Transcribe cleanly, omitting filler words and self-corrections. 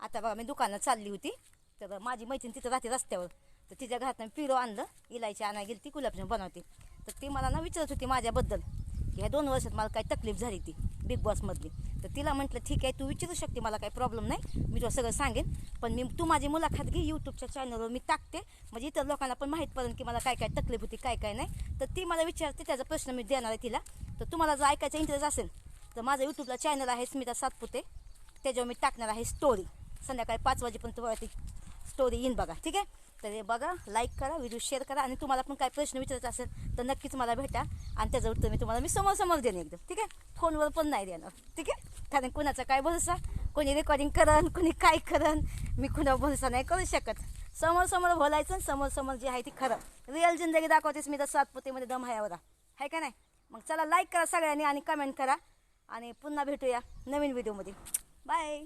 आता बघा मी दुकानात चालली होती, तर माझी मैत्रीण तिथं राहते रस्त्यावर, तर तिच्या घरात पिरो आणलं, इलायची आणायला गेली, ती गुलाबजाम बनवते. तर ती मला ना विचारत होती माझ्याबद्दल की ह्या 2 वर्षात मला काय तकलीफ झाली ती बिग बॉसमधली. तर तिला म्हटलं ठीक आहे, तू विचारू शकते, मला काही प्रॉब्लेम नाही, मी तुला सगळं सांगेन, पण तू माझी मुलाखत घे, यूट्यूबच्या चॅनलवर मी टाकते, म्हणजे इतर लोकांना पण माहीत पडेल की मला काय काय तकलीफ होती, काय काय नाही. तर ती मला विचारते, त्याचा प्रश्न मी देणार आहे तिला. तर तुम्हाला जर ऐकायचा इंटरेस्ट असेल तर माझं यूट्यूबला चॅनल आहे स्मिता सातपुते, त्याच्यावर मी टाकणार आहे स्टोरी. संध्याकाळी 5 वाजेपर्यंत ती स्टोरी येईन बघा, ठीक आहे. तर हे बघा, लाईक करा, व्हिडिओ शेअर करा, आणि तुम्हाला पण काय प्रश्न विचारायचा असेल तर नक्कीच मला भेटा, आणि त्याचं उत्तर मी तुम्हाला समोर देईन एकदम, ठीक आहे. फोनवर पण नाही देणार, ठीक आहे, कारण कुणाचा काय भरोसा, कोणी रेकॉर्डिंग करन, कोणी काय करन, मी कुणा भरोसा नाही करू शकत. समोर बोलायचं, समोर जे आहे ती खरं रिअल जिंदगी दाखवतेस मी तर सातपुतेमध्ये दम हायावर आहे का नाही. मग चला, लाईक करा सगळ्यांनी आणि कमेंट करा, आणि पुन्हा भेटूया नवीन व्हिडिओमध्ये. बाय.